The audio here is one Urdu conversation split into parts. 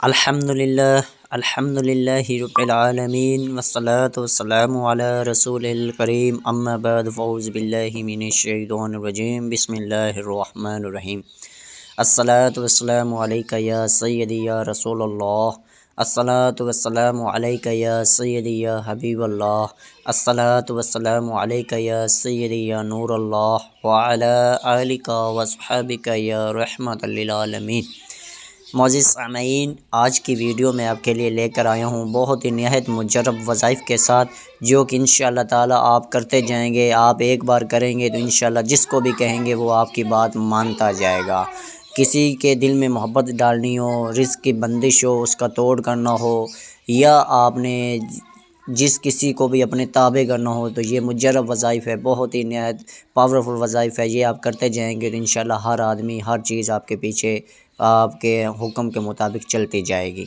الحمدللہ رب العالمین والصلاة والسلام علی رسول الکریم اما بعد فاعوذ باللہ من الشیطان الرجیم بسم اللہ الرحمن الرحیم الصلاة والسلام علیکہ یا سیدی یا رسول اللہ الصلاة والسلام علیکہ یا سیدی یا حبیب اللہ الصلاة والسلام علیکہ یا سیدی یا نور اللہ وعلی آلکہ واصحابکہ یا رحمت للعالمین۔ معزز سامعین، آج کی ویڈیو میں آپ کے لیے لے کر آیا ہوں بہت ہی نہایت مجرب وظائف کے ساتھ، جو کہ انشاءاللہ تعالی آپ کرتے جائیں گے۔ آپ ایک بار کریں گے تو انشاءاللہ جس کو بھی کہیں گے وہ آپ کی بات مانتا جائے گا۔ کسی کے دل میں محبت ڈالنی ہو، رزق کی بندش ہو، اس کا توڑ کرنا ہو، یا آپ نے جس کسی کو بھی اپنے تابع کرنا ہو، تو یہ مجرب وظائف ہے، بہت ہی نہایت پاورفل وظائف ہے۔ یہ آپ کرتے جائیں گے تو انشاءاللہ ہر آدمی، ہر چیز آپ کے پیچھے آپ کے حکم کے مطابق چلتی جائے گی۔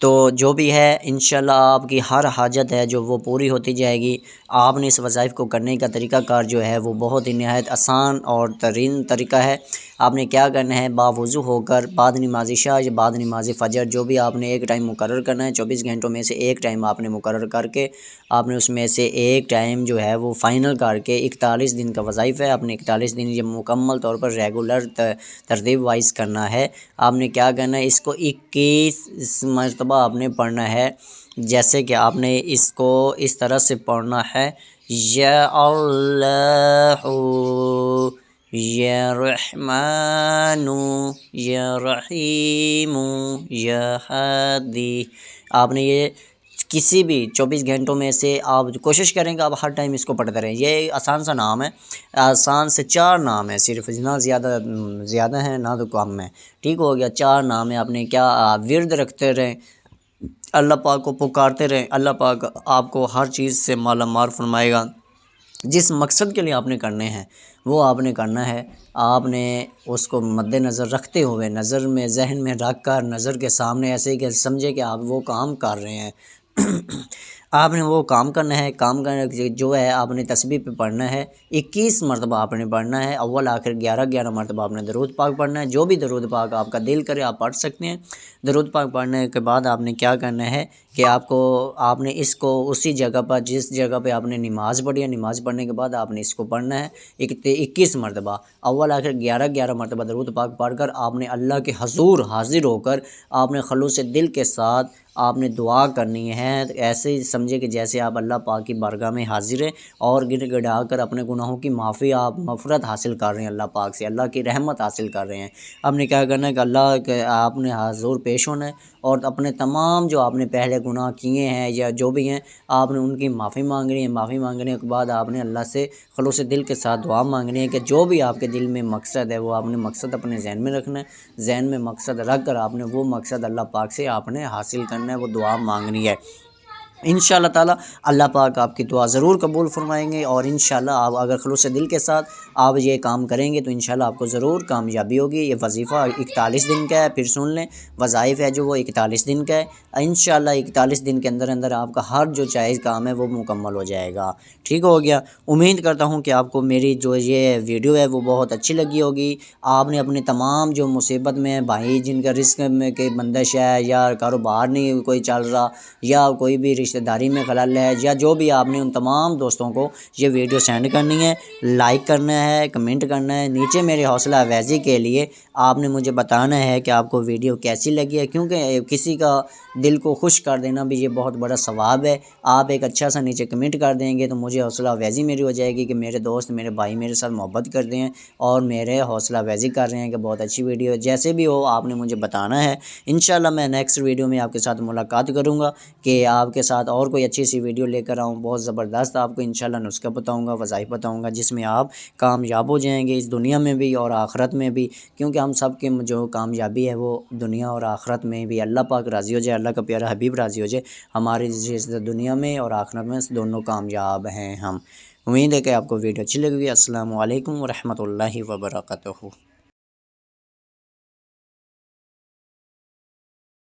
تو جو بھی ہے انشاءاللہ آپ کی ہر حاجت ہے جو وہ پوری ہوتی جائے گی۔ آپ نے اس وظائف کو کرنے کا طریقہ کار جو ہے وہ بہت ہی نہایت آسان اور ترین طریقہ ہے۔ آپ نے کیا کرنا ہے، باوضو ہو کر بعد نماز عشاء یا بعد نماز فجر جو بھی آپ نے ایک ٹائم مقرر کرنا ہے، 24 گھنٹوں میں سے ایک ٹائم آپ نے مقرر کر کے، آپ نے اس میں سے ایک ٹائم جو ہے وہ فائنل کر کے 41 دن کا وظائف ہے۔ آپ نے 41 دن یہ مکمل طور پر ریگولر ترتیب وائز کرنا ہے۔ آپ نے کیا کرنا ہے، اس کو 21 مرتبہ آپ نے پڑھنا ہے۔ جیسے کہ آپ نے اس کو اس طرح سے پڑھنا ہے، یا اللہ یا رحمن یا رحیم یا ہادی۔ آپ نے یہ کسی بھی 24 گھنٹوں میں سے آپ کوشش کریں کہ آپ ہر ٹائم اس کو پڑھتے رہیں۔ یہ آسان سا نام ہے، آسان سے 4 نام ہے صرف، نہ زیادہ ہیں نہ تو کم ہے، ٹھیک ہو گیا۔ 4 نام ہے، آپ نے کیا ورد رکھتے رہیں، اللہ پاک کو پکارتے رہیں، اللہ پاک آپ کو ہر چیز سے مالا مال فرمائے گا۔ جس مقصد کے لیے آپ نے کرنے ہیں وہ آپ نے کرنا ہے۔ آپ نے اس کو مد نظر رکھتے ہوئے، نظر میں ذہن میں رکھ کر، نظر کے سامنے ایسے ہی کہ سمجھے کہ آپ وہ کام کر رہے ہیں آپ نے وہ کام کرنا ہے۔ کام کرنا جو ہے آپ نے تسبیح پہ پڑھنا ہے، 21 مرتبہ آپ نے پڑھنا ہے، اول آخر 11 مرتبہ آپ نے درود پاک پڑھنا ہے۔ جو بھی درود پاک آپ کا دل کرے آپ پڑھ سکتے ہیں۔ درود پاک پڑھنے کے بعد آپ نے کیا کرنا ہے کہ آپ نے اس کو اسی جگہ پر، جس جگہ پہ آپ نے نماز پڑھی ہے، نماز پڑھنے کے بعد آپ نے اس کو پڑھنا ہے 21 مرتبہ، اول آخر 11 مرتبہ درود پاک پڑھ کر آپ نے اللہ کے حضور حاضر ہو کر آپ نے خلوص دل کے ساتھ آپ نے دعا کرنی ہے۔ ایسے ہی سمجھے کہ جیسے آپ اللہ پاک کی بارگاہ میں حاضر ہیں اور گڑ گڑا کر اپنے گناہوں کی معافی، آپ مغفرت حاصل کر رہے ہیں، اللہ پاک سے اللہ کی رحمت حاصل کر رہے ہیں۔ آپ نے کیا کرنا ہے کہ اللہ کے آپ نے حضور پیش ہونا ہے اور اپنے تمام جو آپ نے پہلے گناہ کیے ہیں یا جو بھی ہیں آپ نے ان کی معافی مانگنی ہے۔ معافی مانگنے کے بعد آپ نے اللہ سے خلوص دل کے ساتھ دعا مانگنی ہے کہ جو بھی آپ کے دل میں مقصد ہے وہ آپ نے مقصد اپنے ذہن میں رکھنا ہے۔ ذہن میں مقصد رکھ کر آپ نے وہ مقصد اللہ پاک سے آپ نے حاصل کرنا ہے، وہ دعا مانگنی ہے۔ انشاءاللہ تعالی اللہ پاک آپ کی دعا ضرور قبول فرمائیں گے، اور انشاءاللہ آپ اگر خلوص دل کے ساتھ آپ یہ کام کریں گے تو انشاءاللہ آپ کو ضرور کامیابی ہوگی۔ یہ وظیفہ 41 دن کا ہے، پھر سن لیں، وظائف ہے جو وہ 41 دن کا ہے۔ انشاءاللہ 41 دن کے اندر اندر آپ کا ہر جو جائز کام ہے وہ مکمل ہو جائے گا، ٹھیک ہو گیا۔ امید کرتا ہوں کہ آپ کو میری جو یہ ویڈیو ہے وہ بہت اچھی لگی ہوگی۔ آپ نے اپنے تمام جو مصیبت میں بھائی جن کا رزق میں کہ بندش ہے، یا کاروبار نہیں کوئی چل رہا، یا کوئی بھی رشتہ داری میں خلل ہے، یا جو بھی، آپ نے ان تمام دوستوں کو یہ ویڈیو سینڈ کرنی ہے، لائک کرنا ہے، کمنٹ کرنا ہے۔ نیچے میرے حوصلہ افزائی کے لیے آپ نے مجھے بتانا ہے کہ آپ کو ویڈیو کیسی لگی ہے، کیونکہ کسی کا دل کو خوش کر دینا بھی یہ بہت بڑا ثواب ہے۔ آپ ایک اچھا سا نیچے کمنٹ کر دیں گے تو مجھے حوصلہ افزائی میری ہو جائے گی کہ میرے دوست، میرے بھائی میرے ساتھ محبت کرتے ہیں اور میرے حوصلہ افزائی کر رہے ہیں کہ بہت اچھی ویڈیو ہے۔ جیسے بھی ہو آپ نے مجھے بتانا ہے، انشاءاللہ میں نیکسٹ ویڈیو میں آپ کے ساتھ ملاقات کروں گا کہ آپ کے ساتھ اور کوئی اچھی سی ویڈیو لے کر آؤں، بہت زبردست آپ کو انشاءاللہ نسخہ بتاؤں گا، وظائف بتاؤں گا، جس میں آپ کامیاب ہو جائیں گے اس دنیا میں بھی اور آخرت میں بھی، کیونکہ ہم سب کے جو کامیابی ہے وہ دنیا اور آخرت میں بھی اللہ پاک راضی ہو جائے، اللہ کا پیارا حبیب راضی ہو جائے، ہماری دنیا میں اور آخرت میں دونوں کامیاب ہیں ہم۔ امید ہے کہ آپ کو ویڈیو اچھی لگی۔ السلام علیکم ورحمۃ اللہ وبرکاتہ۔